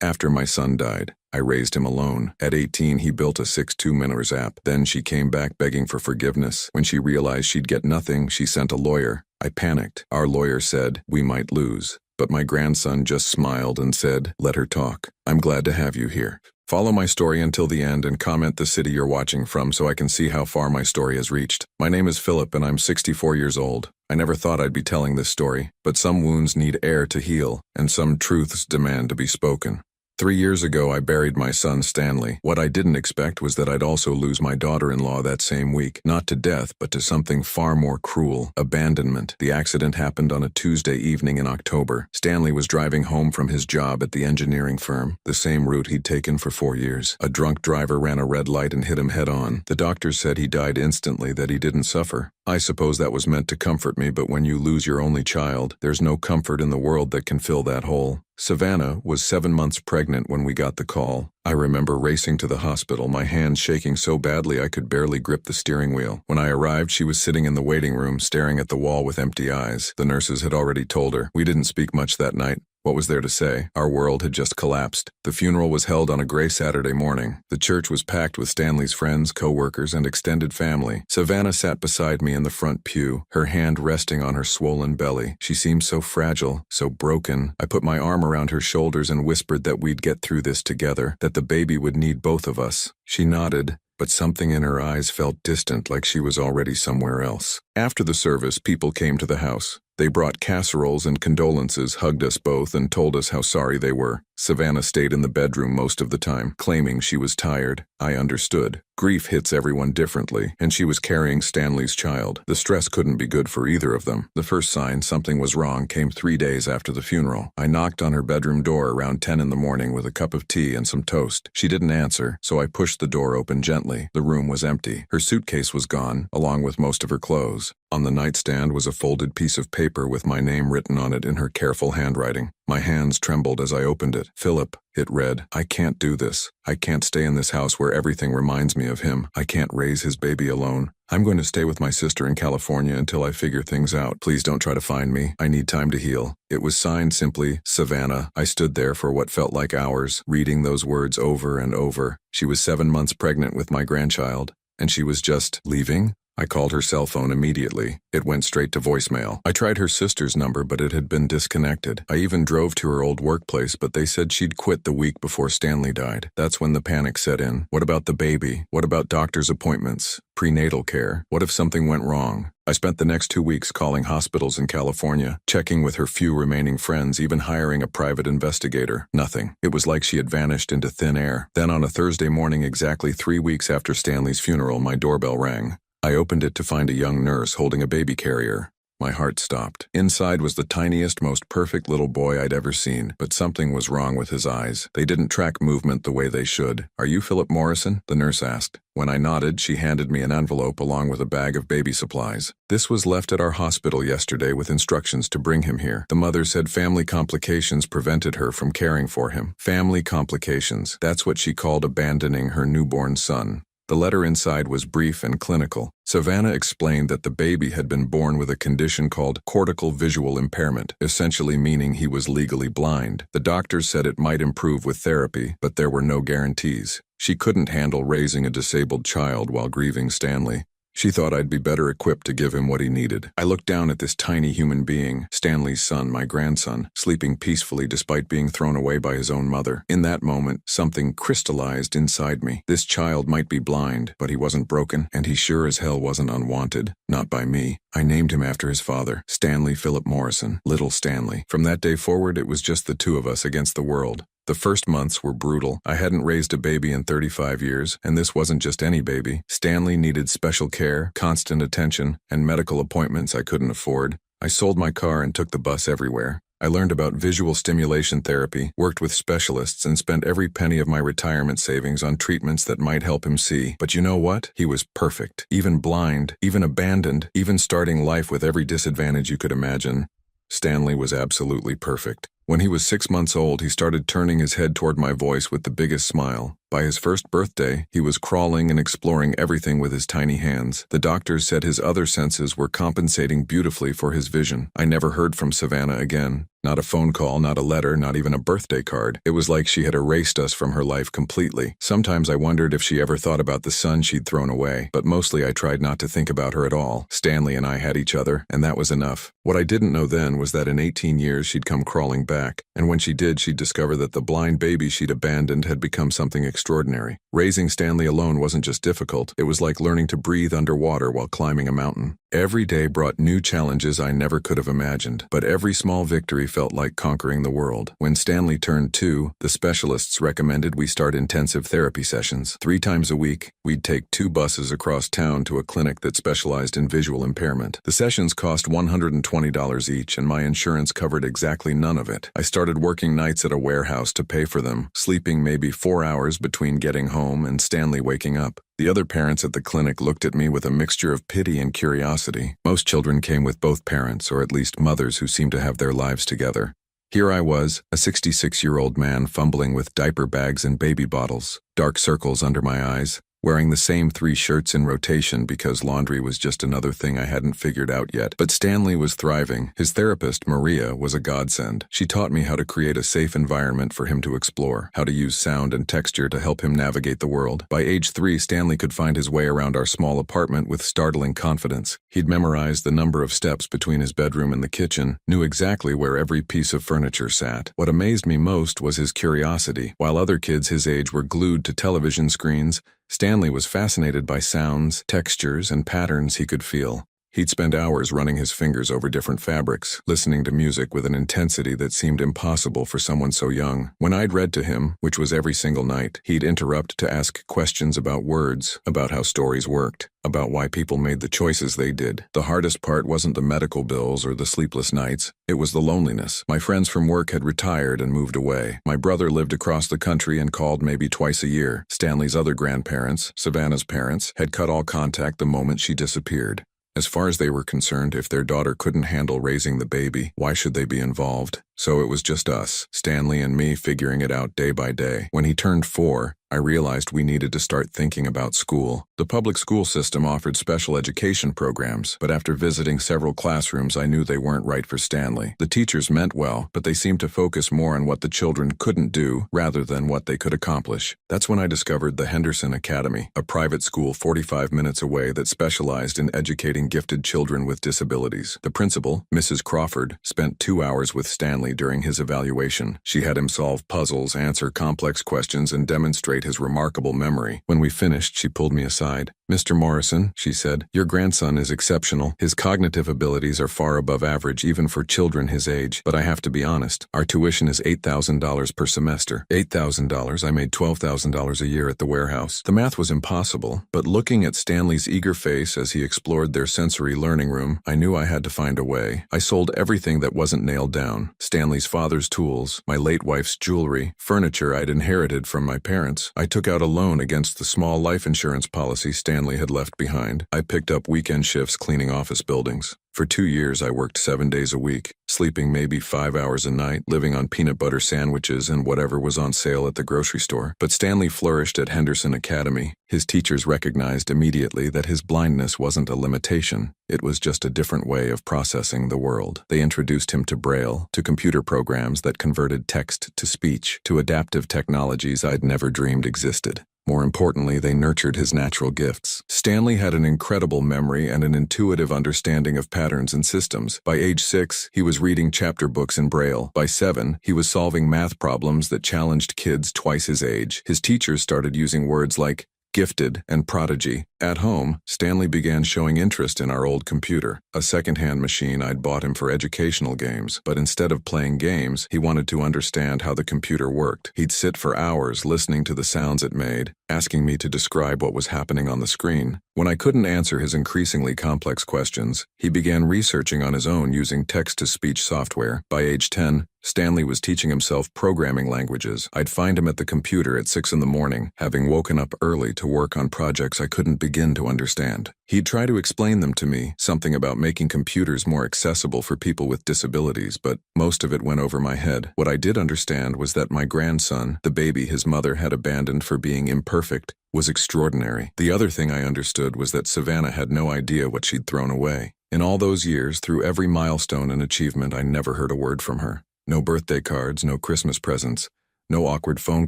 After my son died, I raised him alone. At 18, he built a 6'2" Manners app. Then she came back begging for forgiveness. When she realized she'd get nothing, she sent a lawyer. I panicked. Our lawyer said, "We might lose." But my grandson just smiled and said, "Let her talk. I'm glad to have you here." Follow my story until the end and comment the city you're watching from so I can see how far my story has reached. My name is Philip and I'm 64 years old. I never thought I'd be telling this story, but some wounds need air to heal, and some truths demand to be spoken. 3 years ago, I buried my son Stanley. What I didn't expect was that I'd also lose my daughter-in-law that same week. Not to death, but to something far more cruel: abandonment. The accident happened on a Tuesday evening in October. Stanley was driving home from his job at the engineering firm, the same route he'd taken for 4 years. A drunk driver ran a red light and hit him head-on. The doctors said he died instantly, that he didn't suffer. I suppose that was meant to comfort me, but when you lose your only child, there's no comfort in the world that can fill that hole. Savannah was 7 months pregnant when we got the call. I remember racing to the hospital, my hands shaking so badly I could barely grip the steering wheel. When I arrived, she was sitting in the waiting room, staring at the wall with empty eyes. The nurses had already told her. We didn't speak much that night. What was there to say? Our world had just collapsed. The funeral was held on a gray Saturday morning. The church was packed with Stanley's friends, co-workers, and extended family. Savannah sat beside me in the front pew, her hand resting on her swollen belly. She seemed so fragile, so broken. I put my arm around her shoulders and whispered that we'd get through this together, that the baby would need both of us. She nodded, but something in her eyes felt distant, like she was already somewhere else. After the service, people came to the house. They brought casseroles and condolences, hugged us both, and told us how sorry they were. Savannah stayed in the bedroom most of the time, claiming she was tired. I understood. Grief hits everyone differently, and she was carrying Stanley's child. The stress couldn't be good for either of them. The first sign something was wrong came 3 days after the funeral. I knocked on her bedroom door around 10 in the morning with a cup of tea and some toast. She didn't answer, so I pushed the door open gently. The room was empty. Her suitcase was gone, along with most of her clothes. On the nightstand was a folded piece of paper with my name written on it in her careful handwriting. My hands trembled as I opened it. "Philip," it read, "I can't do this. I can't stay in this house where everything reminds me of him. I can't raise his baby alone. I'm going to stay with my sister in California until I figure things out. Please don't try to find me. I need time to heal." It was signed simply, Savannah. I stood there for what felt like hours, reading those words over and over. She was 7 months pregnant with my grandchild, and she was just leaving? I called her cell phone immediately. It went straight to voicemail. I tried her sister's number, but it had been disconnected. I even drove to her old workplace, but they said she'd quit the week before Stanley died. That's when the panic set in. What about the baby? What about doctor's appointments? Prenatal care? What if something went wrong? I spent the next 2 weeks calling hospitals in California, checking with her few remaining friends, even hiring a private investigator. Nothing. It was like she had vanished into thin air. Then on a Thursday morning, exactly 3 weeks after Stanley's funeral, my doorbell rang. I opened it to find a young nurse holding a baby carrier. My heart stopped. Inside was the tiniest, most perfect little boy I'd ever seen, but something was wrong with his eyes. They didn't track movement the way they should. "Are you Philip Morrison?" the nurse asked. When I nodded, she handed me an envelope along with a bag of baby supplies. "This was left at our hospital yesterday with instructions to bring him here. The mother said family complications prevented her from caring for him." Family complications. That's what she called abandoning her newborn son. The letter inside was brief and clinical. Savannah explained that the baby had been born with a condition called cortical visual impairment, essentially meaning he was legally blind. The doctors said it might improve with therapy, but there were no guarantees. She couldn't handle raising a disabled child while grieving Stanley. She thought I'd be better equipped to give him what he needed. I looked down at this tiny human being, Stanley's son, my grandson, sleeping peacefully despite being thrown away by his own mother. In that moment, something crystallized inside me. This child might be blind, but he wasn't broken, and he sure as hell wasn't unwanted. Not by me. I named him after his father, Stanley Philip Morrison, Little Stanley. From that day forward, it was just the two of us against the world. The first months were brutal. I hadn't raised a baby in 35 years, and this wasn't just any baby. Stanley needed special care, constant attention, and medical appointments I couldn't afford. I sold my car and took the bus everywhere. I learned about visual stimulation therapy, worked with specialists, and spent every penny of my retirement savings on treatments that might help him see. But you know what? He was perfect. Even blind, even abandoned, even starting life with every disadvantage you could imagine. Stanley was absolutely perfect. When he was 6 months old, he started turning his head toward my voice with the biggest smile. By his first birthday, he was crawling and exploring everything with his tiny hands. The doctors said his other senses were compensating beautifully for his vision. I never heard from Savannah again. Not a phone call, not a letter, not even a birthday card. It was like she had erased us from her life completely. Sometimes I wondered if she ever thought about the son she'd thrown away, but mostly I tried not to think about her at all. Stanley and I had each other, and that was enough. What I didn't know then was that in 18 years she'd come crawling back, and when she did, she'd discover that the blind baby she'd abandoned had become something extraordinary. Raising Stanley alone wasn't just difficult, it was like learning to breathe underwater while climbing a mountain. Every day brought new challenges I never could have imagined, but every small victory felt like conquering the world. When Stanley turned 2, the specialists recommended we start intensive therapy sessions. 3 times a week, we'd take 2 buses across town to a clinic that specialized in visual impairment. The sessions cost $120 each, and my insurance covered exactly none of it. I started working nights at a warehouse to pay for them, sleeping maybe 4 hours between getting home and Stanley waking up. The other parents at the clinic looked at me with a mixture of pity and curiosity. Most children came with both parents, or at least mothers who seemed to have their lives together. Here I was, a 66-year-old man fumbling with diaper bags and baby bottles, dark circles under my eyes, wearing the same 3 shirts in rotation because laundry was just another thing I hadn't figured out yet. But Stanley was thriving. His therapist, Maria, was a godsend. She taught me how to create a safe environment for him to explore, how to use sound and texture to help him navigate the world. By age 3, Stanley could find his way around our small apartment with startling confidence. He'd memorized the number of steps between his bedroom and the kitchen, knew exactly where every piece of furniture sat. What amazed me most was his curiosity. While other kids his age were glued to television screens, Stanley was fascinated by sounds, textures, and patterns he could feel. He'd spend hours running his fingers over different fabrics, listening to music with an intensity that seemed impossible for someone so young. When I'd read to him, which was every single night, he'd interrupt to ask questions about words, about how stories worked, about why people made the choices they did. The hardest part wasn't the medical bills or the sleepless nights, it was the loneliness. My friends from work had retired and moved away. My brother lived across the country and called maybe twice a year. Stanley's other grandparents, Savannah's parents, had cut all contact the moment she disappeared. As far as they were concerned, if their daughter couldn't handle raising the baby, why should they be involved? So it was just us, Stanley and me, figuring it out day by day. When he turned 4, I realized we needed to start thinking about school. The public school system offered special education programs, but after visiting several classrooms, I knew they weren't right for Stanley. The teachers meant well, but they seemed to focus more on what the children couldn't do rather than what they could accomplish. That's when I discovered the Henderson Academy, a private school 45 minutes away that specialized in educating gifted children with disabilities. The principal, Mrs. Crawford, spent 2 hours with Stanley during his evaluation. She had him solve puzzles, answer complex questions, and demonstrate his remarkable memory. When we finished, she pulled me aside. "Mr. Morrison," she said, "your grandson is exceptional. His cognitive abilities are far above average even for children his age. But I have to be honest, our tuition is $8,000 per semester." $8,000? I made $12,000 a year at the warehouse. The math was impossible, but looking at Stanley's eager face as he explored their sensory learning room, I knew I had to find a way. I sold everything that wasn't nailed down. Stanley's father's tools, my late wife's jewelry, furniture I'd inherited from my parents. I took out a loan against the small life insurance policy Stanley had left behind. I picked up weekend shifts cleaning office buildings. For 2 years, I worked 7 days a week, sleeping maybe 5 hours a night, living on peanut butter sandwiches and whatever was on sale at the grocery store. But Stanley flourished at Henderson Academy. His teachers recognized immediately that his blindness wasn't a limitation. It was just a different way of processing the world. They introduced him to Braille, to computer programs that converted text to speech, to adaptive technologies I'd never dreamed existed. More importantly, they nurtured his natural gifts. Stanley had an incredible memory and an intuitive understanding of patterns and systems. By age 6, he was reading chapter books in Braille. By 7, he was solving math problems that challenged kids twice his age. His teachers started using words like gifted and prodigy. At home, Stanley began showing interest in our old computer, a second-hand machine I'd bought him for educational games. But instead of playing games, he wanted to understand how the computer worked. He'd sit for hours listening to the sounds it made, asking me to describe what was happening on the screen. When I couldn't answer his increasingly complex questions, he began researching on his own using text-to-speech software. By age 10, Stanley was teaching himself programming languages. I'd find him at the computer at 6 in the morning, having woken up early to work on projects I couldn't begin to understand. He'd try to explain them to me, something about making computers more accessible for people with disabilities, but most of it went over my head. What I did understand was that my grandson, the baby his mother had abandoned for being imperfect, was extraordinary. The other thing I understood was that Savannah had no idea what she'd thrown away. In all those years, through every milestone and achievement, I never heard a word from her. No birthday cards, no Christmas presents, no awkward phone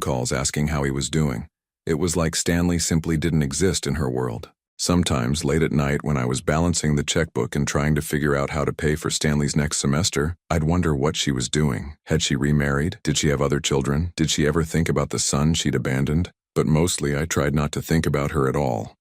calls asking how he was doing. It was like Stanley simply didn't exist in her world. Sometimes, late at night when I was balancing the checkbook and trying to figure out how to pay for Stanley's next semester, I'd wonder what she was doing. Had she remarried? Did she have other children? Did she ever think about the son she'd abandoned? But mostly I tried not to think about her at all.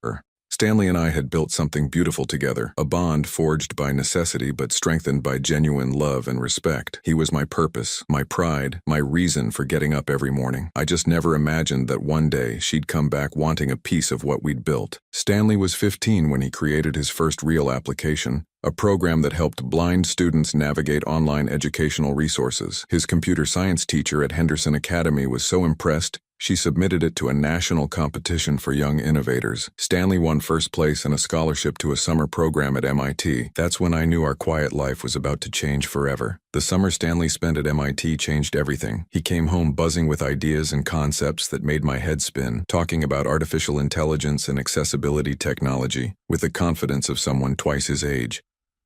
Stanley and I had built something beautiful together, a bond forged by necessity but strengthened by genuine love and respect. He was my purpose, my pride, my reason for getting up every morning. I just never imagined that one day she'd come back wanting a piece of what we'd built. Stanley was 15 when he created his first real application, a program that helped blind students navigate online educational resources. His computer science teacher at Henderson Academy was so impressed, she submitted it to a national competition for young innovators. Stanley won first place and a scholarship to a summer program at MIT. That's when I knew our quiet life was about to change forever. The summer Stanley spent at MIT changed everything. He came home buzzing with ideas and concepts that made my head spin, talking about artificial intelligence and accessibility technology with the confidence of someone twice his age.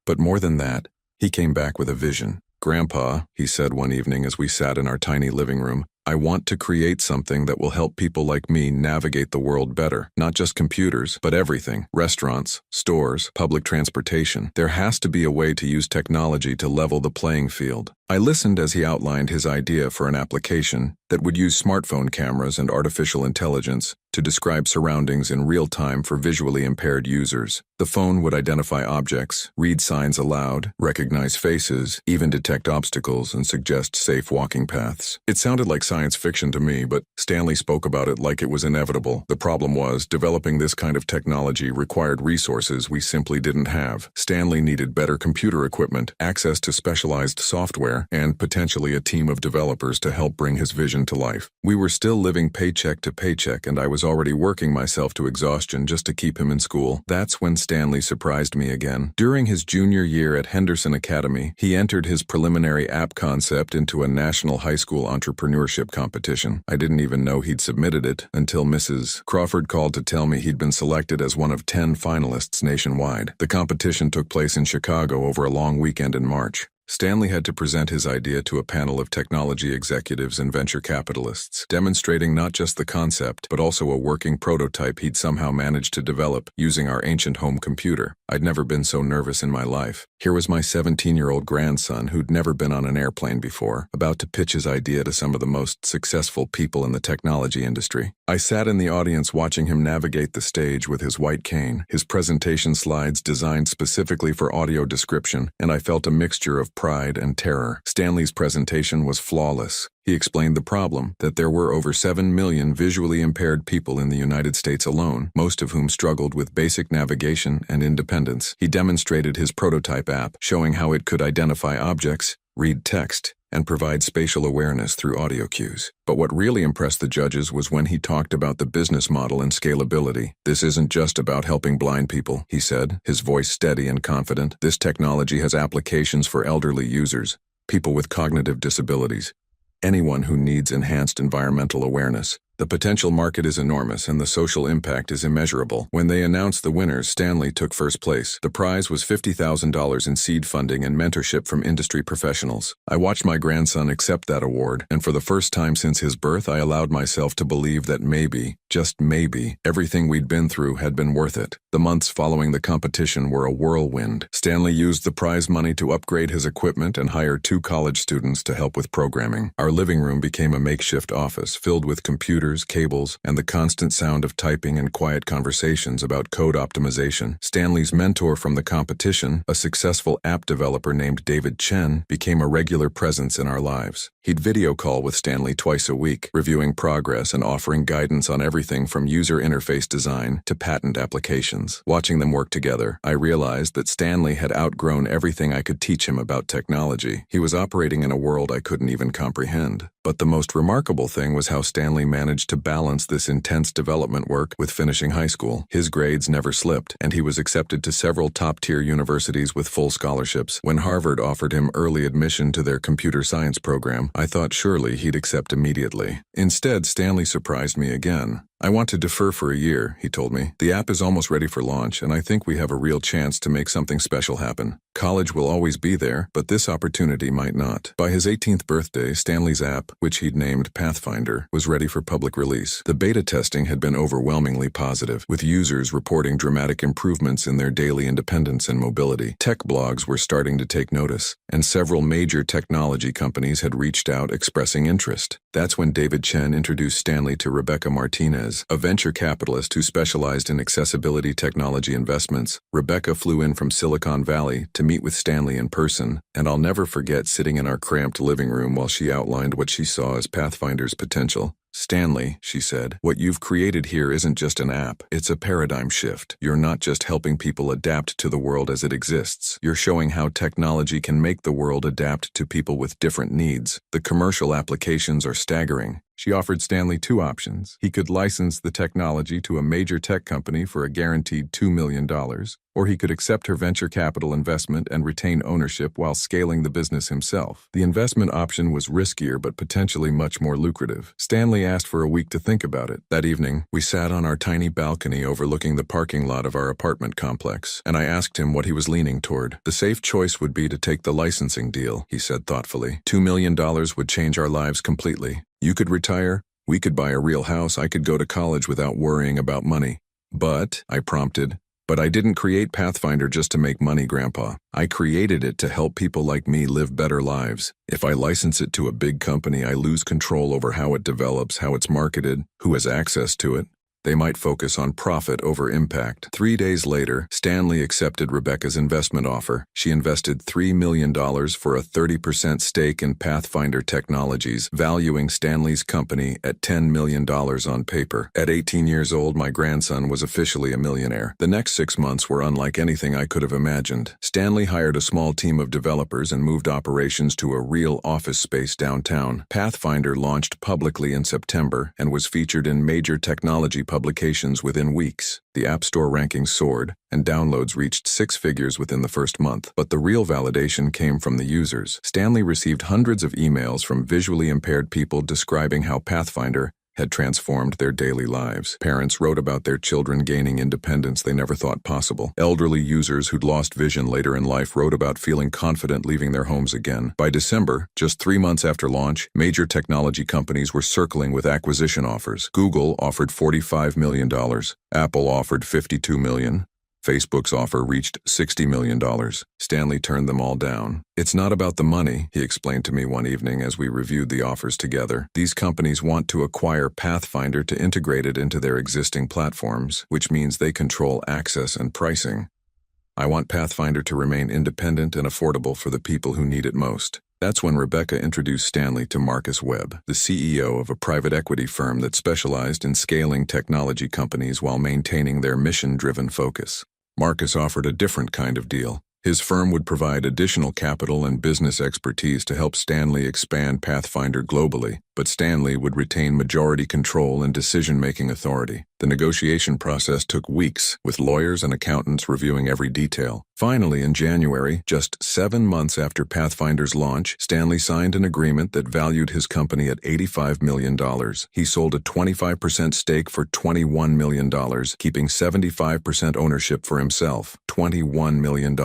But more than that, he came back with a vision. "Grandpa," he said one evening as we sat in our tiny living room, "I want to create something that will help people like me navigate the world better. Not just computers, but everything. Restaurants, stores, public transportation. There has to be a way to use technology to level the playing field." I listened as he outlined his idea for an application that would use smartphone cameras and artificial intelligence to describe surroundings in real time for visually impaired users. The phone would identify objects, read signs aloud, recognize faces, even detect obstacles and suggest safe walking paths. It sounded like science fiction to me, but Stanley spoke about it like it was inevitable. The problem was, developing this kind of technology required resources we simply didn't have. Stanley needed better computer equipment, access to specialized software, and potentially a team of developers to help bring his vision to life. We were still living paycheck to paycheck, and I was already working myself to exhaustion just to keep him in school. That's when Stanley surprised me again. During his junior year at Henderson Academy, he entered his preliminary app concept into a national high school entrepreneurship competition. I didn't even know he'd submitted it until Mrs. Crawford called to tell me he'd been selected as one of 10 finalists nationwide. The competition took place in Chicago over a long weekend in March. Stanley had to present his idea to a panel of technology executives and venture capitalists, demonstrating not just the concept, but also a working prototype he'd somehow managed to develop using our ancient home computer. I'd never been so nervous in my life. Here was my 17-year-old grandson who'd never been on an airplane before, about to pitch his idea to some of the most successful people in the technology industry. I sat in the audience watching him navigate the stage with his white cane, his presentation slides designed specifically for audio description, and I felt a mixture of pride and terror. Stanley's presentation was flawless. He explained the problem, that there were over 7 million visually impaired people in the United States alone, most of whom struggled with basic navigation and independence. He demonstrated his prototype app, showing how it could identify objects, read text, and provide spatial awareness through audio cues. But what really impressed the judges was when he talked about the business model and scalability. "This isn't just about helping blind people," he said, his voice steady and confident. "This technology has applications for elderly users, people with cognitive disabilities, anyone who needs enhanced environmental awareness. The potential market is enormous and the social impact is immeasurable." When they announced the winners, Stanley took first place. The prize was $50,000 in seed funding and mentorship from industry professionals. I watched my grandson accept that award, and for the first time since his birth, I allowed myself to believe that maybe, just maybe, everything we'd been through had been worth it. The months following the competition were a whirlwind. Stanley used the prize money to upgrade his equipment and hire 2 college students to help with programming. Our living room became a makeshift office filled with computers computers, cables, and the constant sound of typing and quiet conversations about code optimization. Stanley's mentor from the competition, a successful app developer named David Chen, became a regular presence in our lives. He'd video call with Stanley twice a week, reviewing progress and offering guidance on everything from user interface design to patent applications. Watching them work together, I realized that Stanley had outgrown everything I could teach him about technology. He was operating in a world I couldn't even comprehend. But the most remarkable thing was how Stanley managed to balance this intense development work with finishing high school. His grades never slipped, and he was accepted to several top-tier universities with full scholarships. When Harvard offered him early admission to their computer science program, I thought surely he'd accept immediately. Instead, Stanley surprised me again. "I want to defer for a year," he told me. "The app is almost ready for launch, and I think we have a real chance to make something special happen. College will always be there, but this opportunity might not." By his 18th birthday, Stanley's app, which he'd named Pathfinder, was ready for public release. The beta testing had been overwhelmingly positive, with users reporting dramatic improvements in their daily independence and mobility. Tech blogs were starting to take notice, and several major technology companies had reached out expressing interest. That's when David Chen introduced Stanley to Rebecca Martinez, a venture capitalist who specialized in accessibility technology investments. Rebecca flew in from Silicon Valley to meet with Stanley in person, and I'll never forget sitting in our cramped living room while she outlined what she saw as Pathfinder's potential. "Stanley," she said, "what you've created here isn't just an app, it's a paradigm shift. You're not just helping people adapt to the world as it exists. You're showing how technology can make the world adapt to people with different needs. The commercial applications are staggering." She offered Stanley two options. He could license the technology to a major tech company for a guaranteed $2 million, or he could accept her venture capital investment and retain ownership while scaling the business himself. The investment option was riskier but potentially much more lucrative. Stanley asked for a week to think about it. That evening, we sat on our tiny balcony overlooking the parking lot of our apartment complex, and I asked him what he was leaning toward. "The safe choice would be to take the licensing deal," he said thoughtfully. $2 million would change our lives completely. You could retire, we could buy a real house, I could go to college without worrying about money." "But," I prompted, "but I didn't create Pathfinder just to make money, Grandpa. I created it to help people like me live better lives. If I license it to a big company, I lose control over how it develops, how it's marketed, who has access to it. They might focus on profit over impact." 3 days later, Stanley accepted Rebecca's investment offer. She invested $3 million for a 30% stake in Pathfinder Technologies, valuing Stanley's company at $10 million on paper. At 18 years old, my grandson was officially a millionaire. The next 6 months were unlike anything I could have imagined. Stanley hired a small team of developers and moved operations to a real office space downtown. Pathfinder launched publicly in September and was featured in major technology publications within weeks. The App Store rankings soared, and downloads reached 6 figures within the first month. But the real validation came from the users. Stanley received hundreds of emails from visually impaired people describing how Pathfinder had transformed their daily lives. Parents wrote about their children gaining independence they never thought possible. Elderly users who'd lost vision later in life wrote about feeling confident leaving their homes again. By December, just 3 months after launch, major technology companies were circling with acquisition offers. Google offered $45 million. Apple offered $52 million. Facebook's offer reached $60 million. Stanley turned them all down. "It's not about the money," he explained to me one evening as we reviewed the offers together. "These companies want to acquire Pathfinder to integrate it into their existing platforms, which means they control access and pricing. I want Pathfinder to remain independent and affordable for the people who need it most." That's when Rebecca introduced Stanley to Marcus Webb, the CEO of a private equity firm that specialized in scaling technology companies while maintaining their mission-driven focus. Marcus offered a different kind of deal. His firm would provide additional capital and business expertise to help Stanley expand Pathfinder globally, but Stanley would retain majority control and decision-making authority. The negotiation process took weeks, with lawyers and accountants reviewing every detail. Finally, in January, just 7 months after Pathfinder's launch, Stanley signed an agreement that valued his company at $85 million. He sold a 25% stake for $21 million, keeping 75% ownership for himself. $21 million.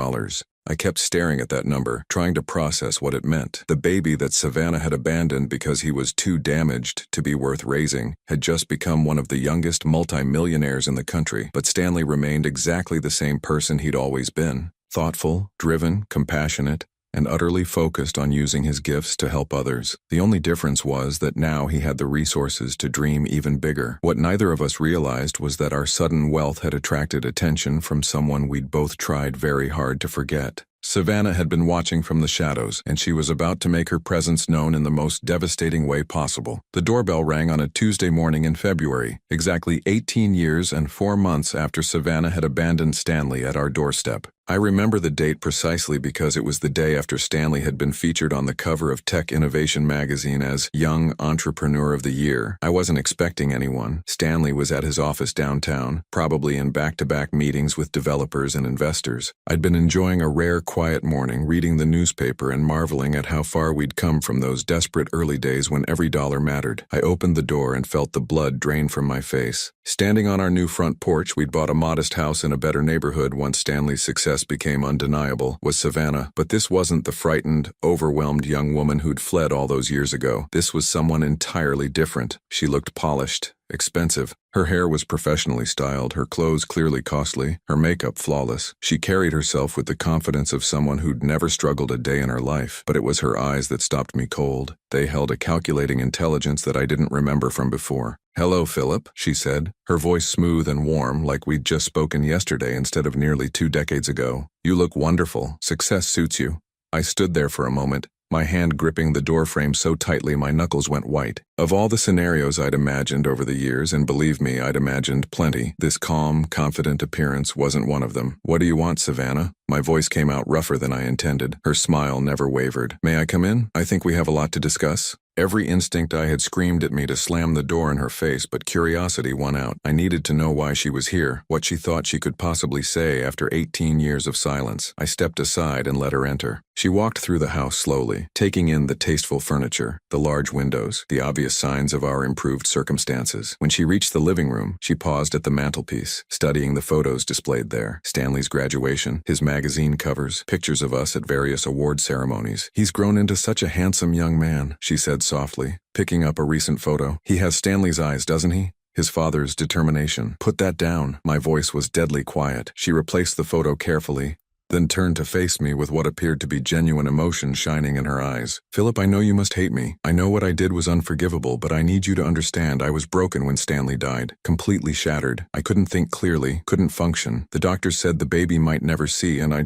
I kept staring at that number, trying to process what it meant. The baby that Savannah had abandoned because he was too damaged to be worth raising had just become one of the youngest multimillionaires in the country, but Stanley remained exactly the same person he'd always been. Thoughtful, driven, compassionate. and utterly focused on using his gifts to help others. The only difference was that now he had the resources to dream even bigger. What neither of us realized was that our sudden wealth had attracted attention from someone we'd both tried very hard to forget. Savannah had been watching from the shadows, and she was about to make her presence known in the most devastating way possible. The doorbell rang on a Tuesday morning in February, exactly 18 years and 4 months after Savannah had abandoned Stanley at our doorstep. I remember the date precisely because it was the day after Stanley had been featured on the cover of Tech Innovation magazine as Young Entrepreneur of the Year. I wasn't expecting anyone. Stanley was at his office downtown, probably in back-to-back meetings with developers and investors. I'd been enjoying a rare, quiet morning, reading the newspaper and marveling at how far we'd come from those desperate early days when every dollar mattered. I opened the door and felt the blood drain from my face. Standing on our new front porch, we'd bought a modest house in a better neighborhood once Stanley's success became undeniable, was Savannah. But this wasn't the frightened, overwhelmed young woman who'd fled all those years ago. This was someone entirely different. She looked polished, expensive. Her hair was professionally styled, her clothes clearly costly, her makeup flawless. She carried herself with the confidence of someone who'd never struggled a day in her life. But it was her eyes that stopped me cold. They held a calculating intelligence that I didn't remember from before. "Hello, Philip," she said, her voice smooth and warm, like we'd just spoken yesterday instead of nearly 2 decades ago. "You look wonderful. Success suits you." I stood there for a moment, my hand gripping the doorframe so tightly my knuckles went white. Of all the scenarios I'd imagined over the years, and believe me, I'd imagined plenty, this calm, confident appearance wasn't one of them. "What do you want, Savannah?" My voice came out rougher than I intended. Her smile never wavered. "May I come in? I think we have a lot to discuss." Every instinct I had screamed at me to slam the door in her face, but curiosity won out. I needed to know why she was here, what she thought she could possibly say after 18 years of silence. I stepped aside and let her enter. She walked through the house slowly, taking in the tasteful furniture, the large windows, the obvious signs of our improved circumstances. When she reached the living room, she paused at the mantelpiece, studying the photos displayed there. Stanley's graduation, his magazine covers, pictures of us at various award ceremonies. "He's grown into such a handsome young man," she said softly, picking up a recent photo. "He has Stanley's eyes, doesn't he? His father's determination." "Put that down." My voice was deadly quiet. She replaced the photo carefully, then turned to face me with what appeared to be genuine emotion shining in her eyes. "Philip, I know you must hate me. I know what I did was unforgivable, but I need you to understand I was broken when Stanley died. Completely shattered. I couldn't think clearly, couldn't function. The doctor said the baby might never see, and I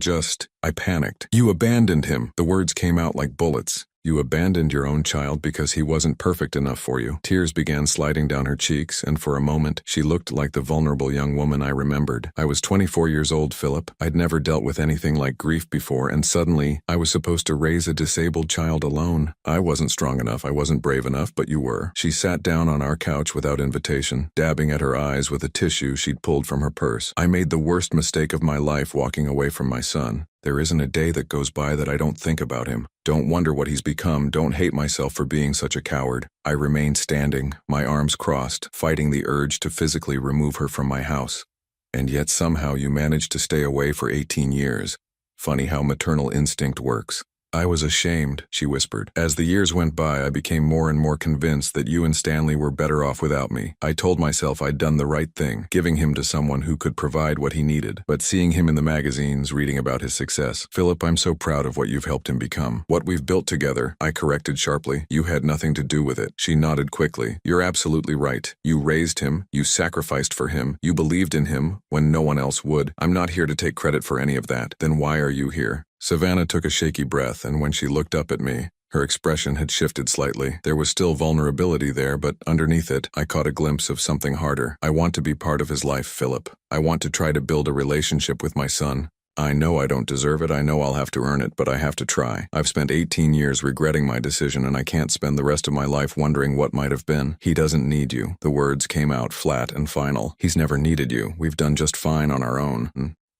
panicked. You abandoned him." The words came out like bullets. "You abandoned your own child because he wasn't perfect enough for you." Tears began sliding down her cheeks, and for a moment, she looked like the vulnerable young woman I remembered. I was 24 years old, Philip. I'd never dealt with anything like grief before, and suddenly, I was supposed to raise a disabled child alone. I wasn't strong enough, I wasn't brave enough, but you were. She sat down on our couch without invitation, dabbing at her eyes with a tissue she'd pulled from her purse. "I made the worst mistake of my life walking away from my son. There isn't a day that goes by that I don't think about him. Don't wonder what he's become. Don't hate myself for being such a coward." I remained standing, my arms crossed, fighting the urge to physically remove her from my house. "And yet somehow you managed to stay away for 18 years. Funny how maternal instinct works." "I was ashamed," she whispered. "As the years went by, I became more and more convinced that you and Stanley were better off without me. I told myself I'd done the right thing, giving him to someone who could provide what he needed. But seeing him in the magazines, reading about his success, Philip, I'm so proud of what you've helped him become. What we've built together," I corrected sharply. "You had nothing to do with it." She nodded quickly. "You're absolutely right. You raised him, you sacrificed for him, you believed in him when no one else would. I'm not here to take credit for any of that. Then why are you here?" Savannah took a shaky breath, and when she looked up at me, her expression had shifted slightly. There was still vulnerability there, but underneath it, I caught a glimpse of something harder. "I want to be part of his life, Philip. I want to try to build a relationship with my son. I know I don't deserve it, I know I'll have to earn it, but I have to try. I've spent 18 years regretting my decision, and I can't spend the rest of my life wondering what might have been. He doesn't need you." The words came out flat and final. "He's never needed you. We've done just fine on our own."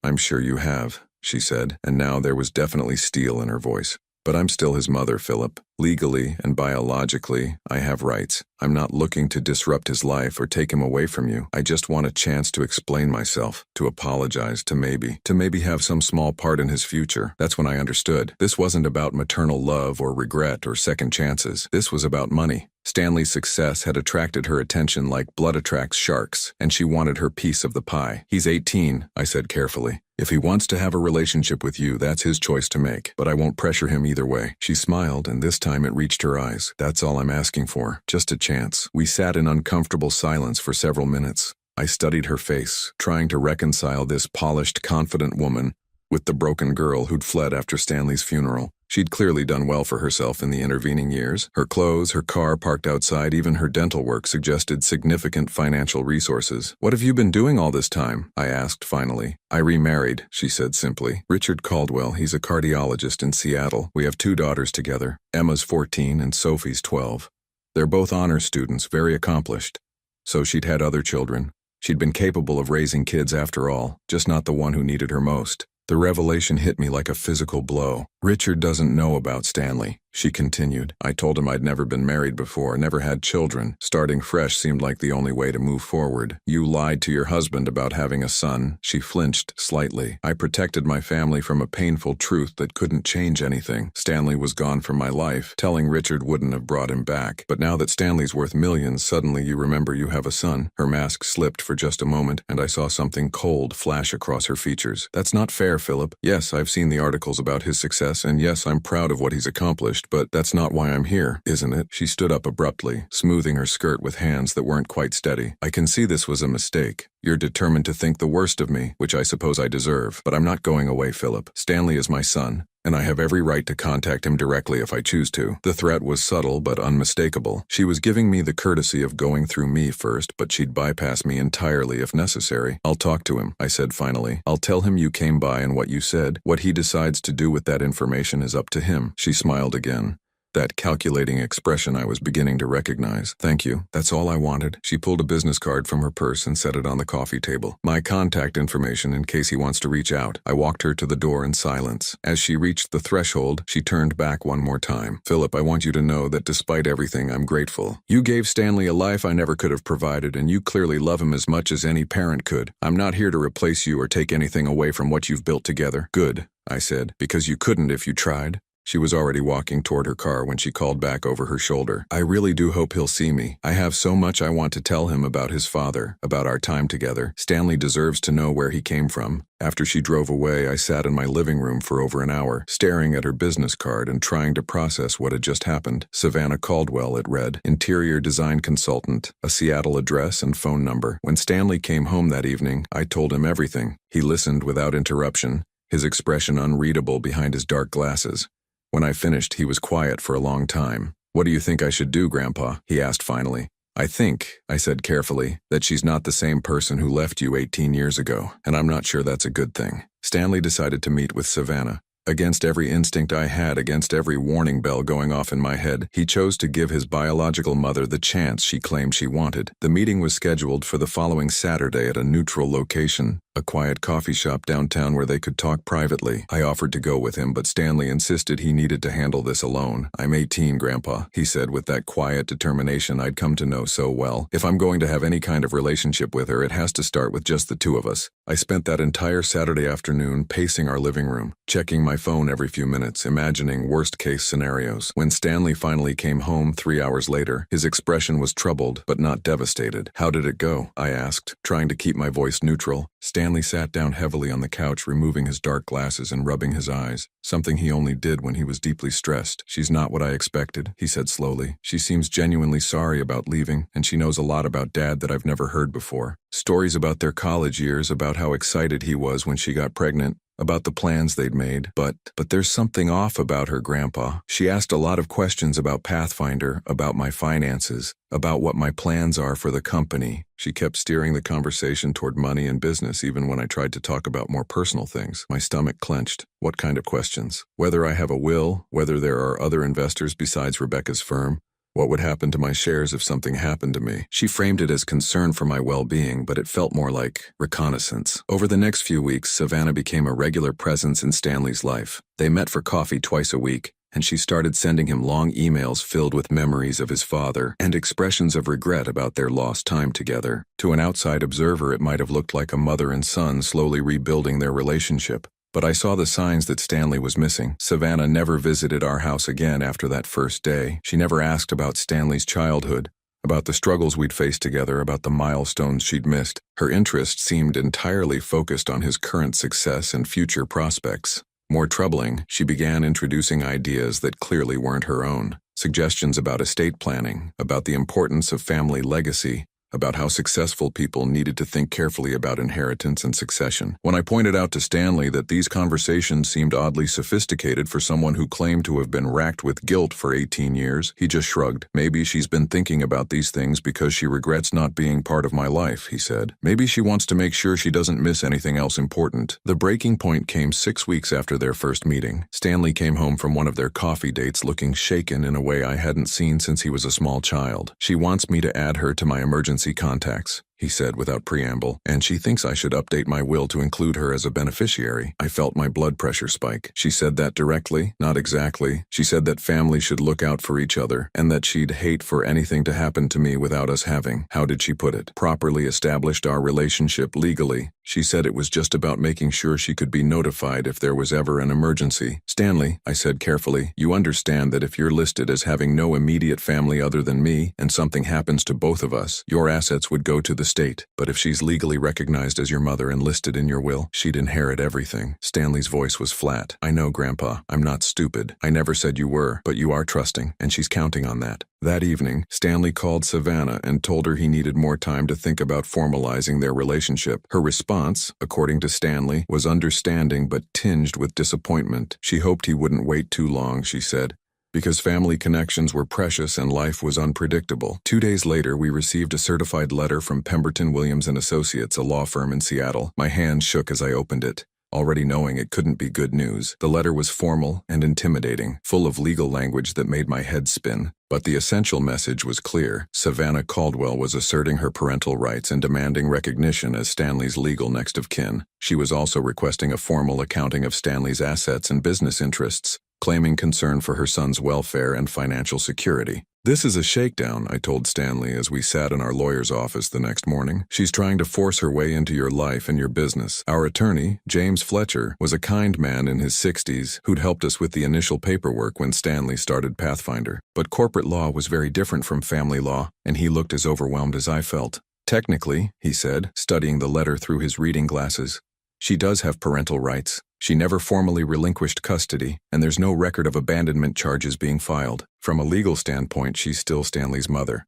"I'm sure you have," she said, and now there was definitely steel in her voice. "But I'm still his mother, Philip. Legally and biologically, I have rights. I'm not looking to disrupt his life or take him away from you. I just want a chance to explain myself, to apologize, to maybe have some small part in his future. That's when I understood. This wasn't about maternal love or regret or second chances. This was about money. Stanley's success had attracted her attention like blood attracts sharks, and she wanted her piece of the pie. He's 18, I said carefully. If he wants to have a relationship with you, that's his choice to make, but I won't pressure him either way. She smiled, and this time it reached her eyes. That's all I'm asking for, just a chance. We sat in uncomfortable silence for several minutes. I studied her face, trying to reconcile this polished, confident woman with the broken girl who'd fled after Stanley's funeral. She'd clearly done well for herself in the intervening years. Her clothes, her car parked outside, even her dental work suggested significant financial resources. "What have you been doing all this time?" I asked finally. "I remarried," she said simply. "Richard Caldwell, he's a cardiologist in Seattle. We have 2 daughters together. Emma's 14 and Sophie's 12. They're both honors students, very accomplished." So she'd had other children. She'd been capable of raising kids after all, just not the one who needed her most. The revelation hit me like a physical blow. "Richard doesn't know about Stanley," she continued. "I told him I'd never been married before, never had children. Starting fresh seemed like the only way to move forward. You lied to your husband about having a son." She flinched slightly. "I protected my family from a painful truth that couldn't change anything. Stanley was gone from my life. Telling Richard wouldn't have brought him back. But now that Stanley's worth millions, suddenly you remember you have a son." Her mask slipped for just a moment, and I saw something cold flash across her features. "That's not fair, Philip. Yes, I've seen the articles about his success, and yes, I'm proud of what he's accomplished, but that's not why I'm here, isn't it?" She stood up abruptly, smoothing her skirt with hands that weren't quite steady. "I can see this was a mistake. You're determined to think the worst of me, which I suppose I deserve. But I'm not going away, Philip. Stanley is my son, and I have every right to contact him directly if I choose to." The threat was subtle but unmistakable. She was giving me the courtesy of going through me first, but she'd bypass me entirely if necessary. "I'll talk to him," I said finally. "I'll tell him you came by and what you said. What he decides to do with that information is up to him." She smiled again, that calculating expression I was beginning to recognize. "Thank you. That's all I wanted." She pulled a business card from her purse and set it on the coffee table. "My contact information in case he wants to reach out." I walked her to the door in silence. As she reached the threshold, she turned back one more time. "Philip, I want you to know that despite everything, I'm grateful. You gave Stanley a life I never could have provided, and you clearly love him as much as any parent could. I'm not here to replace you or take anything away from what you've built together." "Good," I said, "because you couldn't if you tried." She was already walking toward her car when she called back over her shoulder. "I really do hope he'll see me. I have so much I want to tell him about his father, about our time together. Stanley deserves to know where he came from." After she drove away, I sat in my living room for over an hour, staring at her business card and trying to process what had just happened. Savannah Caldwell, it read. Interior design consultant, a Seattle address and phone number. When Stanley came home that evening, I told him everything. He listened without interruption, his expression unreadable behind his dark glasses. When I finished, he was quiet for a long time. "What do you think I should do, Grandpa?" he asked finally. I said carefully, "that she's not the same person who left you 18 years ago, and I'm not sure that's a good thing." Stanley decided to meet with Savannah. Against every instinct I had, against every warning bell going off in my head, he chose to give his biological mother the chance she claimed she wanted. The meeting was scheduled for the following Saturday at a neutral location, a quiet coffee shop downtown where they could talk privately. I offered to go with him, but Stanley insisted he needed to handle this alone. "I'm 18, Grandpa," he said with that quiet determination I'd come to know so well. "If I'm going to have any kind of relationship with her, it has to start with just the 2 of us." I spent that entire Saturday afternoon pacing our living room, checking my phone every few minutes, imagining worst-case scenarios. When Stanley finally came home 3 hours later, his expression was troubled, but not devastated. "How did it go?" I asked, trying to keep my voice neutral. Stanley sat down heavily on the couch, removing his dark glasses and rubbing his eyes, something he only did when he was deeply stressed. "She's not what I expected," he said slowly. "She seems genuinely sorry about leaving, and she knows a lot about Dad that I've never heard before. Stories about their college years, about how excited he was when she got pregnant, about the plans they'd made. But there's something off about her, Grandpa. She asked a lot of questions about Pathfinder, about my finances, about what my plans are for the company." She kept steering the conversation toward money and business even when I tried to talk about more personal things. My stomach clenched. "What kind of questions?" "Whether I have a will, whether there are other investors besides Rebecca's firm, what would happen to my shares if something happened to me." She framed it as concern for my well-being, but it felt more like reconnaissance. Over the next few weeks, Savannah became a regular presence in Stanley's life. They met for coffee twice a week, and she started sending him long emails filled with memories of his father and expressions of regret about their lost time together. To an outside observer, it might have looked like a mother and son slowly rebuilding their relationship. But I saw the signs that Stanley was missing. Savannah never visited our house again after that first day. She never asked about Stanley's childhood, about the struggles we'd faced together, about the milestones she'd missed. Her interest seemed entirely focused on his current success and future prospects. More troubling, she began introducing ideas that clearly weren't her own. Suggestions about estate planning, about the importance of family legacy, about how successful people needed to think carefully about inheritance and succession. When I pointed out to Stanley that these conversations seemed oddly sophisticated for someone who claimed to have been racked with guilt for 18 years, he just shrugged. "Maybe she's been thinking about these things because she regrets not being part of my life," he said. "Maybe she wants to make sure she doesn't miss anything else important." The breaking point came 6 weeks after their first meeting. Stanley came home from one of their coffee dates looking shaken in a way I hadn't seen since he was a small child. "She wants me to add her to my emergency contacts," he said without preamble, "and she thinks I should update my will to include her as a beneficiary." I felt my blood pressure spike. She said that directly? Not exactly. She said that family should look out for each other, and that she'd hate for anything to happen to me without us having, how did she put it, properly established our relationship legally. She said it was just about making sure she could be notified if there was ever an emergency. "Stanley," I said carefully, "you understand that if you're listed as having no immediate family other than me, and something happens to both of us, your assets would go to the state. But if she's legally recognized as your mother and listed in your will, she'd inherit everything." Stanley's voice was flat. "I know, Grandpa. I'm not stupid. I never said you were, but you are trusting, and she's counting on that." That evening, Stanley called Savannah and told her he needed more time to think about formalizing their relationship. Her response, according to Stanley, was understanding but tinged with disappointment. She hoped he wouldn't wait too long, she said, because family connections were precious and life was unpredictable. 2 days later, we received a certified letter from Pemberton Williams & Associates, a law firm in Seattle. My hand shook as I opened it, already knowing it couldn't be good news. The letter was formal and intimidating, full of legal language that made my head spin. But the essential message was clear. Savannah Caldwell was asserting her parental rights and demanding recognition as Stanley's legal next of kin. She was also requesting a formal accounting of Stanley's assets and business interests, claiming concern for her son's welfare and financial security. "This is a shakedown," I told Stanley as we sat in our lawyer's office the next morning. "She's trying to force her way into your life and your business. Our attorney, James Fletcher, was a kind man in his 60s who'd helped us with the initial paperwork when Stanley started Pathfinder. But corporate law was very different from family law, and he looked as overwhelmed as I felt. Technically," he said, studying the letter through his reading glasses, "she does have parental rights. She never formally relinquished custody, and there's no record of abandonment charges being filed. From a legal standpoint, she's still Stanley's mother."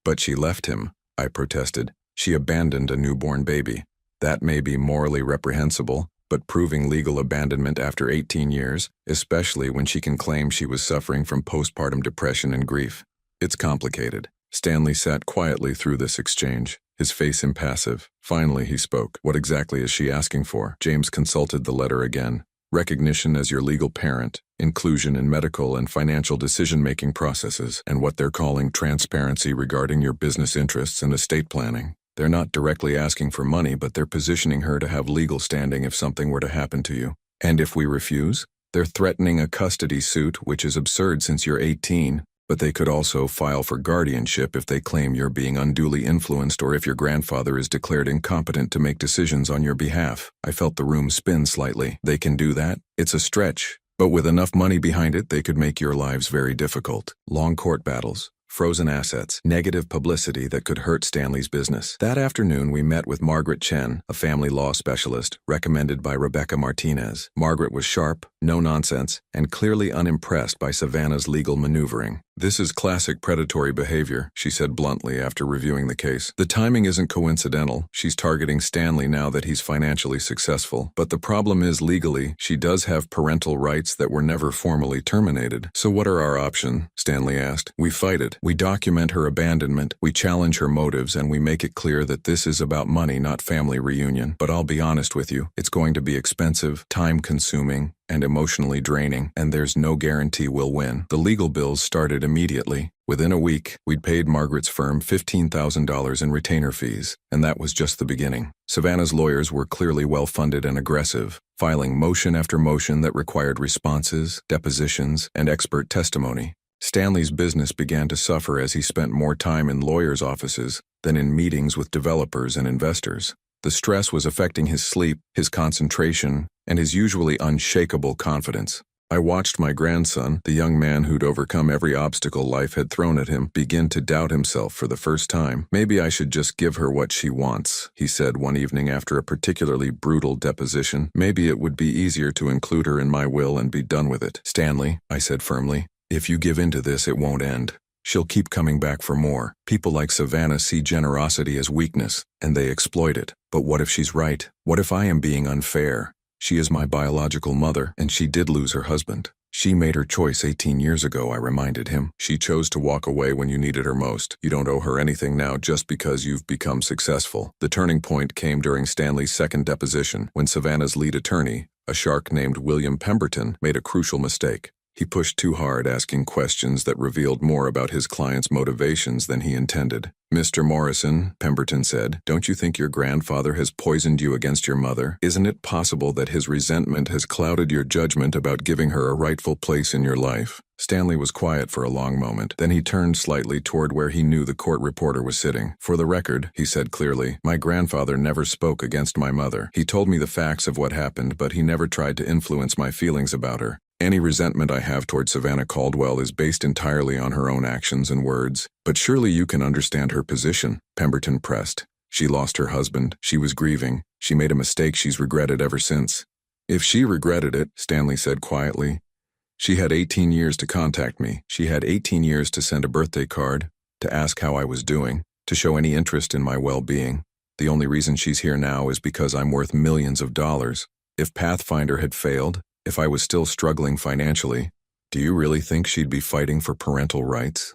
"But she left him," I protested. "She abandoned a newborn baby. That may be morally reprehensible, but proving legal abandonment after 18 years, especially when she can claim she was suffering from postpartum depression and grief. It's complicated." Stanley sat quietly through this exchange, his face impassive. Finally, he spoke. "What exactly is she asking for?" James consulted the letter again. "Recognition as your legal parent, inclusion in medical and financial decision-making processes, and what they're calling transparency regarding your business interests and estate planning. They're not directly asking for money, but they're positioning her to have legal standing if something were to happen to you. And if we refuse, they're threatening a custody suit, which is absurd since you're 18. But they could also file for guardianship if they claim you're being unduly influenced or if your grandfather is declared incompetent to make decisions on your behalf." I felt the room spin slightly. "They can do that? It's a stretch. But with enough money behind it, they could make your lives very difficult. Long court battles, frozen assets, negative publicity that could hurt Stanley's business." That afternoon, we met with Margaret Chen, a family law specialist, recommended by Rebecca Martinez. Margaret was sharp, no nonsense, and clearly unimpressed by Savannah's legal maneuvering. "This is classic predatory behavior," she said bluntly after reviewing the case. "The timing isn't coincidental. She's targeting Stanley now that he's financially successful. But the problem is legally, she does have parental rights that were never formally terminated." "So what are our options?" Stanley asked. "We fight it. We document her abandonment, we challenge her motives, and we make it clear that this is about money, not family reunion. But I'll be honest with you, it's going to be expensive, time-consuming, and emotionally draining, and there's no guarantee we'll win. The legal bills started immediately. Within a week, we'd paid Margaret's firm $15,000 in retainer fees, and that was just the beginning. Savannah's lawyers were clearly well-funded and aggressive, filing motion after motion that required responses, depositions, and expert testimony. Stanley's business began to suffer as he spent more time in lawyers' offices than in meetings with developers and investors. The stress was affecting his sleep, his concentration, and his usually unshakable confidence. I watched my grandson, the young man who'd overcome every obstacle life had thrown at him, begin to doubt himself for the first time. "Maybe I should just give her what she wants," he said one evening after a particularly brutal deposition. "Maybe it would be easier to include her in my will and be done with it." "Stanley," I said firmly, "if you give in to this, it won't end. She'll keep coming back for more. People like Savannah see generosity as weakness, and they exploit it. But what if she's right? What if I am being unfair? She is my biological mother, and she did lose her husband. She made her choice 18 years ago," I reminded him. "She chose to walk away when you needed her most. You don't owe her anything now just because you've become successful." The turning point came during Stanley's second deposition, when Savannah's lead attorney, a shark named William Pemberton, made a crucial mistake. He pushed too hard, asking questions that revealed more about his client's motivations than he intended. "Mr. Morrison," Pemberton said, "don't you think your grandfather has poisoned you against your mother? Isn't it possible that his resentment has clouded your judgment about giving her a rightful place in your life?" Stanley was quiet for a long moment. Then he turned slightly toward where he knew the court reporter was sitting. "For the record," he said clearly, "my grandfather never spoke against my mother. He told me the facts of what happened, but he never tried to influence my feelings about her. Any resentment I have toward Savannah Caldwell is based entirely on her own actions and words." "But surely you can understand her position," Pemberton pressed. "She lost her husband. She was grieving. She made a mistake she's regretted ever since." "If she regretted it," Stanley said quietly, "she had 18 years to contact me. She had 18 years to send a birthday card, to ask how I was doing, to show any interest in my well-being. The only reason she's here now is because I'm worth millions of dollars. If Pathfinder had failed, if I was still struggling financially, do you really think she'd be fighting for parental rights?"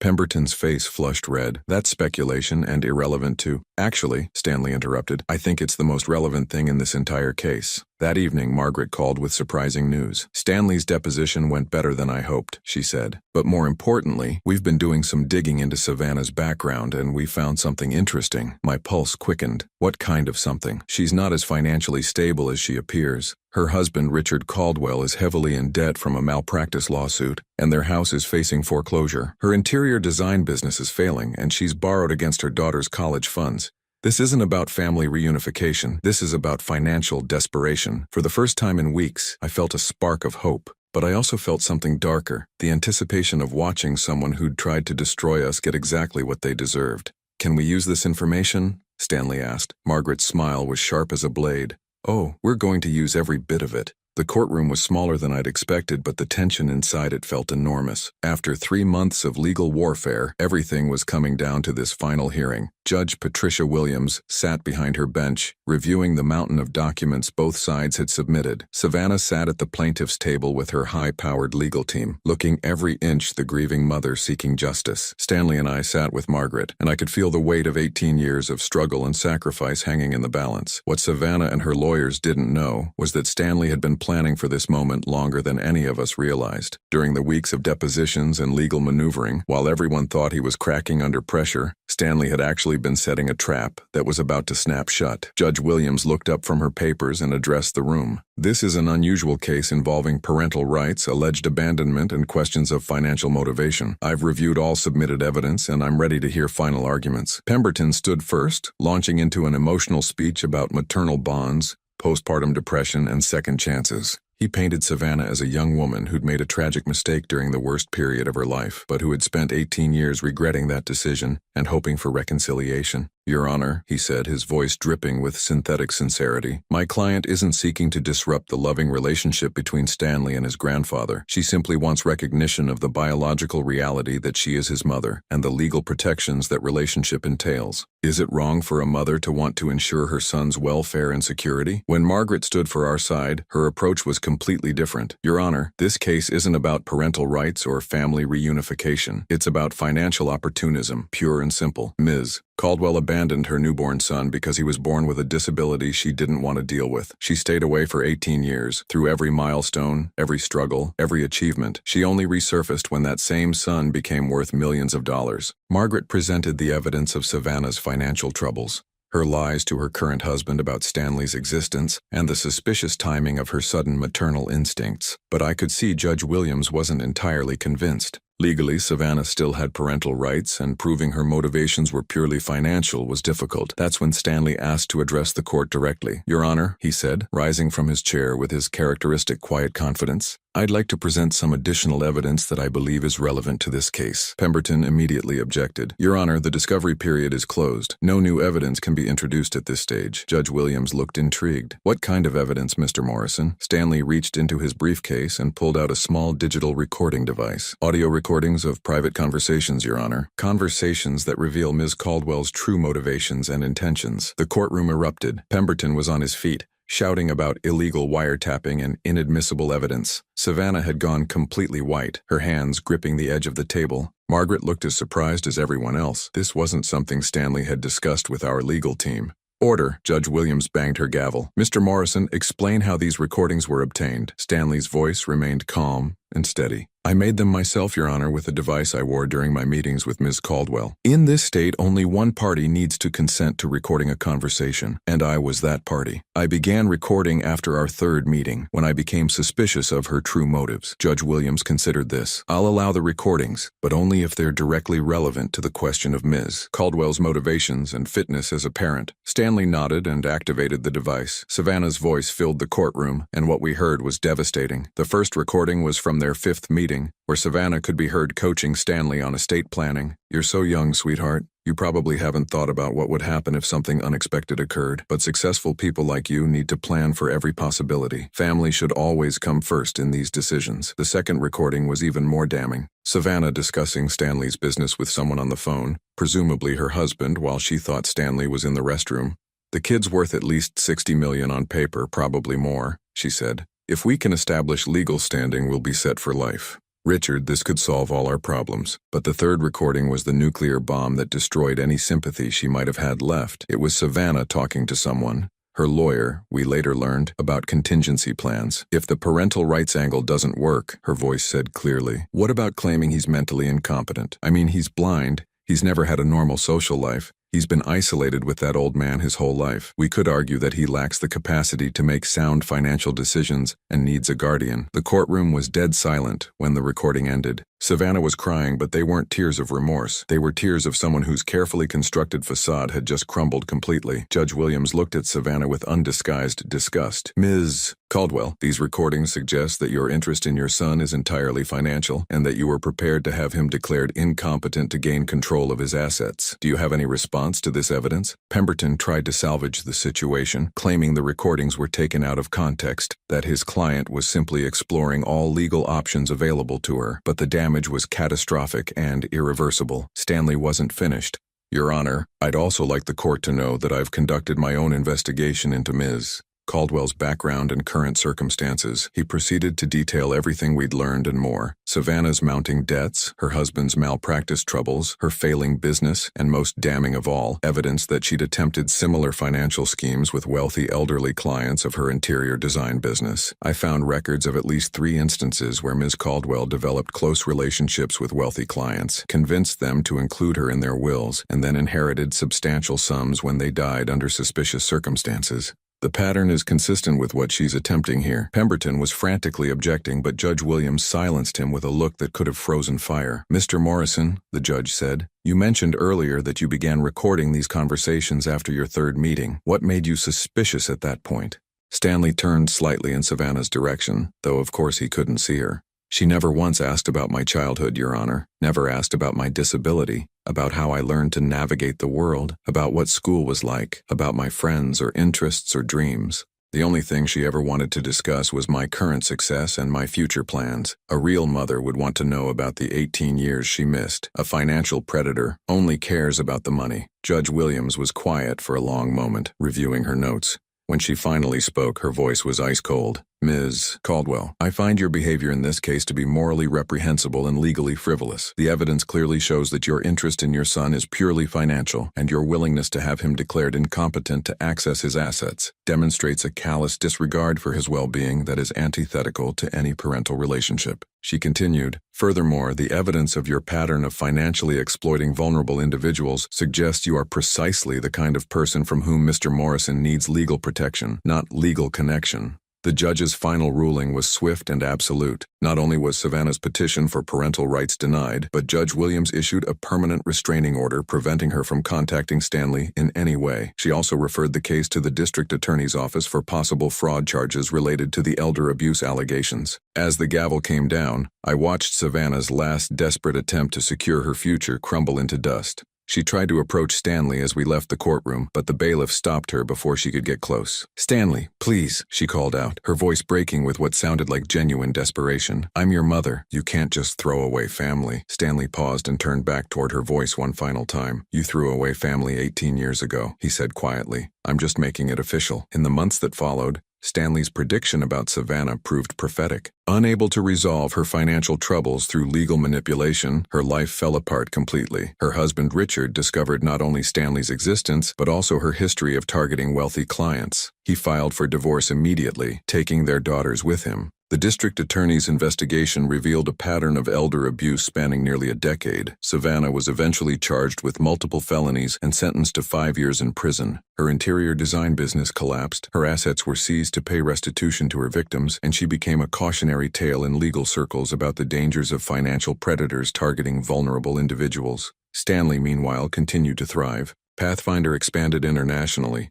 Pemberton's face flushed red. "That's speculation and irrelevant too." "Actually," Stanley interrupted, "I think it's the most relevant thing in this entire case." That evening, Margaret called with surprising news. "Stanley's deposition went better than I hoped," she said. "But more importantly, we've been doing some digging into Savannah's background and we found something interesting." My pulse quickened. "What kind of something?" "She's not as financially stable as she appears. Her husband, Richard Caldwell, is heavily in debt from a malpractice lawsuit, and their house is facing foreclosure. Her interior design business is failing, and she's borrowed against her daughter's college funds. This isn't about family reunification. This is about financial desperation." For the first time in weeks, I felt a spark of hope. But I also felt something darker, the anticipation of watching someone who'd tried to destroy us get exactly what they deserved. "Can we use this information?" Stanley asked. Margaret's smile was sharp as a blade. "Oh, we're going to use every bit of it." The courtroom was smaller than I'd expected, but the tension inside it felt enormous. After 3 months of legal warfare, everything was coming down to this final hearing. Judge Patricia Williams sat behind her bench, reviewing the mountain of documents both sides had submitted. Savannah sat at the plaintiff's table with her high-powered legal team, looking every inch the grieving mother seeking justice. Stanley and I sat with Margaret, and I could feel the weight of 18 years of struggle and sacrifice hanging in the balance. What Savannah and her lawyers didn't know was that Stanley had been planning for this moment longer than any of us realized. During the weeks of depositions and legal maneuvering, while everyone thought he was cracking under pressure, Stanley had actually been setting a trap that was about to snap shut. Judge Williams looked up from her papers and addressed the room. "This is an unusual case involving parental rights, alleged abandonment, and questions of financial motivation. I've reviewed all submitted evidence, and I'm ready to hear final arguments." Pemberton stood first, launching into an emotional speech about maternal bonds, postpartum depression, and second chances. He painted Savannah as a young woman who'd made a tragic mistake during the worst period of her life, but who had spent 18 years regretting that decision and hoping for reconciliation. "Your Honor," he said, his voice dripping with synthetic sincerity, "my client isn't seeking to disrupt the loving relationship between Stanley and his grandfather. She simply wants recognition of the biological reality that she is his mother and the legal protections that relationship entails. Is it wrong for a mother to want to ensure her son's welfare and security?" When Margaret stood for our side, her approach was completely different. Your Honor, this case isn't about parental rights or family reunification. It's about financial opportunism, pure and simple. Ms. Caldwell abandoned her newborn son because he was born with a disability she didn't want to deal with. She stayed away for 18 years. Through every milestone, every struggle, every achievement, she only resurfaced when that same son became worth millions of dollars. Margaret presented the evidence of Savannah's financial troubles, her lies to her current husband about Stanley's existence, and the suspicious timing of her sudden maternal instincts. But I could see Judge Williams wasn't entirely convinced. Legally, Savannah still had parental rights, and proving her motivations were purely financial was difficult. That's when Stanley asked to address the court directly. Your Honor, he said, rising from his chair with his characteristic quiet confidence, I'd like to present some additional evidence that I believe is relevant to this case. Pemberton immediately objected. Your Honor, the discovery period is closed. No new evidence can be introduced at this stage. Judge Williams looked intrigued. What kind of evidence, Mr. Morrison? Stanley reached into his briefcase and pulled out a small digital recording device. Audio recordings of private conversations, Your Honor. Conversations that reveal Ms. Caldwell's true motivations and intentions. The courtroom erupted. Pemberton was on his feet, shouting about illegal wiretapping and inadmissible evidence. Savannah had gone completely white, her hands gripping the edge of the table. Margaret looked as surprised as everyone else. This wasn't something Stanley had discussed with our legal team. Order, Judge Williams banged her gavel. Mr. Morrison, explain how these recordings were obtained. Stanley's voice remained calm and steady. I made them myself, Your Honor, with a device I wore during my meetings with Ms. Caldwell. In this state, only one party needs to consent to recording a conversation, and I was that party. I began recording after our third meeting, when I became suspicious of her true motives. Judge Williams considered this. I'll allow the recordings, but only if they're directly relevant to the question of Ms. Caldwell's motivations and fitness as a parent. Stanley nodded and activated the device. Savannah's voice filled the courtroom, and what we heard was devastating. The first recording was from their fifth meeting, where Savannah could be heard coaching Stanley on estate planning. You're so young, sweetheart. You probably haven't thought about what would happen if something unexpected occurred, but successful people like you need to plan for every possibility. Family should always come first in these decisions. The second recording was even more damning. Savannah discussing Stanley's business with someone on the phone, presumably her husband, while she thought Stanley was in the restroom. The kid's worth at least $60 million on paper, probably more, she said. If we can establish legal standing, we'll be set for life. Richard, this could solve all our problems. But the third recording was the nuclear bomb that destroyed any sympathy she might have had left. It was Savannah talking to someone, her lawyer, we later learned, about contingency plans. If the parental rights angle doesn't work, her voice said clearly, what about claiming he's mentally incompetent? I mean, he's blind. He's never had a normal social life. He's been isolated with that old man his whole life. We could argue that he lacks the capacity to make sound financial decisions and needs a guardian. The courtroom was dead silent when the recording ended. Savannah was crying, but they weren't tears of remorse. They were tears of someone whose carefully constructed facade had just crumbled completely. Judge Williams looked at Savannah with undisguised disgust. Ms. Caldwell, these recordings suggest that your interest in your son is entirely financial and that you were prepared to have him declared incompetent to gain control of his assets. Do you have any response to this evidence? Pemberton tried to salvage the situation, claiming the recordings were taken out of context, that his client was simply exploring all legal options available to her, but the damage was catastrophic and irreversible. Stanley wasn't finished. Your Honor, I'd also like the court to know that I've conducted my own investigation into Ms. Caldwell's background and current circumstances. He proceeded to detail everything we'd learned and more. Savannah's mounting debts, her husband's malpractice troubles, her failing business, and most damning of all, evidence that she'd attempted similar financial schemes with wealthy elderly clients of her interior design business. I found records of at least 3 instances where Ms. Caldwell developed close relationships with wealthy clients, convinced them to include her in their wills, and then inherited substantial sums when they died under suspicious circumstances. The pattern is consistent with what she's attempting here. Pemberton was frantically objecting, but Judge Williams silenced him with a look that could have frozen fire. Mr. Morrison, the judge said, you mentioned earlier that you began recording these conversations after your third meeting. What made you suspicious at that point? Stanley turned slightly in Savannah's direction, though of course he couldn't see her. She never once asked about my childhood, Your Honor. Never asked about my disability, about how I learned to navigate the world, about what school was like, about my friends or interests or dreams. The only thing she ever wanted to discuss was my current success and my future plans. A real mother would want to know about the 18 years she missed. A financial predator only cares about the money. Judge Williams was quiet for a long moment, reviewing her notes. When she finally spoke, her voice was ice cold. Ms. Caldwell, I find your behavior in this case to be morally reprehensible and legally frivolous. The evidence clearly shows that your interest in your son is purely financial, and your willingness to have him declared incompetent to access his assets demonstrates a callous disregard for his well-being that is antithetical to any parental relationship. She continued, furthermore, the evidence of your pattern of financially exploiting vulnerable individuals suggests you are precisely the kind of person from whom Mr. Morrison needs legal protection, not legal connection. The judge's final ruling was swift and absolute. Not only was Savannah's petition for parental rights denied, but Judge Williams issued a permanent restraining order preventing her from contacting Stanley in any way. She also referred the case to the district attorney's office for possible fraud charges related to the elder abuse allegations. As the gavel came down, I watched Savannah's last desperate attempt to secure her future crumble into dust. She tried to approach Stanley as we left the courtroom, but the bailiff stopped her before she could get close. "Stanley, please," she called out, her voice breaking with what sounded like genuine desperation. "I'm your mother. You can't just throw away family." Stanley paused and turned back toward her voice one final time. "You threw away family 18 years ago," he said quietly. "I'm just making it official." In the months that followed, Stanley's prediction about Savannah proved prophetic. Unable to resolve her financial troubles through legal manipulation, her life fell apart completely. Her husband Richard discovered not only Stanley's existence, but also her history of targeting wealthy clients. He filed for divorce immediately, taking their daughters with him. The district attorney's investigation revealed a pattern of elder abuse spanning nearly a decade. Savannah was eventually charged with multiple felonies and sentenced to 5 years in prison. Her interior design business collapsed, her assets were seized to pay restitution to her victims, and she became a cautionary tale in legal circles about the dangers of financial predators targeting vulnerable individuals. Stanley, meanwhile, continued to thrive. Pathfinder expanded internationally,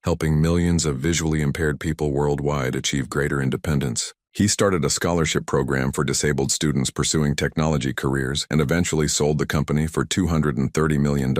helping millions of visually impaired people worldwide achieve greater independence. He started a scholarship program for disabled students pursuing technology careers and eventually sold the company for $230 million,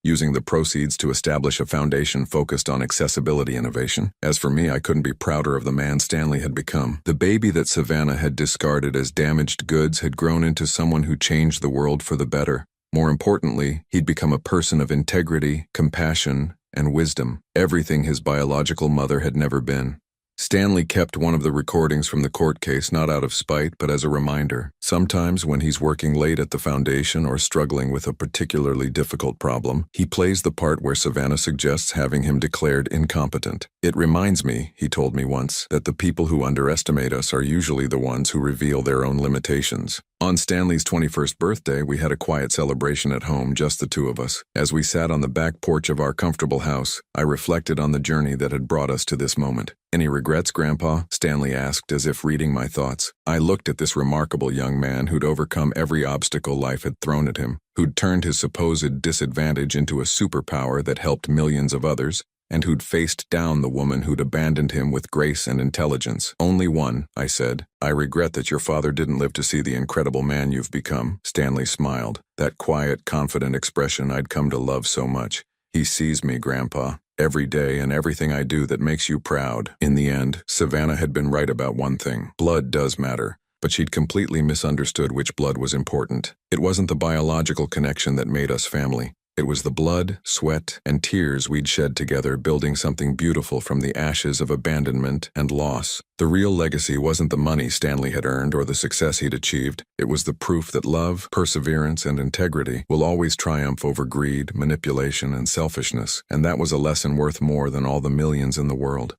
using the proceeds to establish a foundation focused on accessibility innovation. As for me, I couldn't be prouder of the man Stanley had become. The baby that Savannah had discarded as damaged goods had grown into someone who changed the world for the better. More importantly, he'd become a person of integrity, compassion, and wisdom, everything his biological mother had never been. Stanley kept one of the recordings from the court case not out of spite, but as a reminder. Sometimes when he's working late at the foundation or struggling with a particularly difficult problem, he plays the part where Savannah suggests having him declared incompetent. "It reminds me," he told me once, "that the people who underestimate us are usually the ones who reveal their own limitations." On Stanley's 21st birthday, we had a quiet celebration at home, just the two of us. As we sat on the back porch of our comfortable house, I reflected on the journey that had brought us to this moment. "Any regrets, Grandpa?" Stanley asked, as if reading my thoughts. I looked at this remarkable young man who'd overcome every obstacle life had thrown at him, who'd turned his supposed disadvantage into a superpower that helped millions of others, and who'd faced down the woman who'd abandoned him with grace and intelligence. "Only one," I said. "I regret that your father didn't live to see the incredible man you've become." Stanley smiled, that quiet, confident expression I'd come to love so much. "He sees me, Grandpa, every day and everything I do that makes you proud." In the end, Savannah had been right about one thing. Blood does matter. But she'd completely misunderstood which blood was important. It wasn't the biological connection that made us family. It was the blood, sweat, and tears we'd shed together building something beautiful from the ashes of abandonment and loss. The real legacy wasn't the money Stanley had earned or the success he'd achieved. It was the proof that love, perseverance, and integrity will always triumph over greed, manipulation, and selfishness, and that was a lesson worth more than all the millions in the world.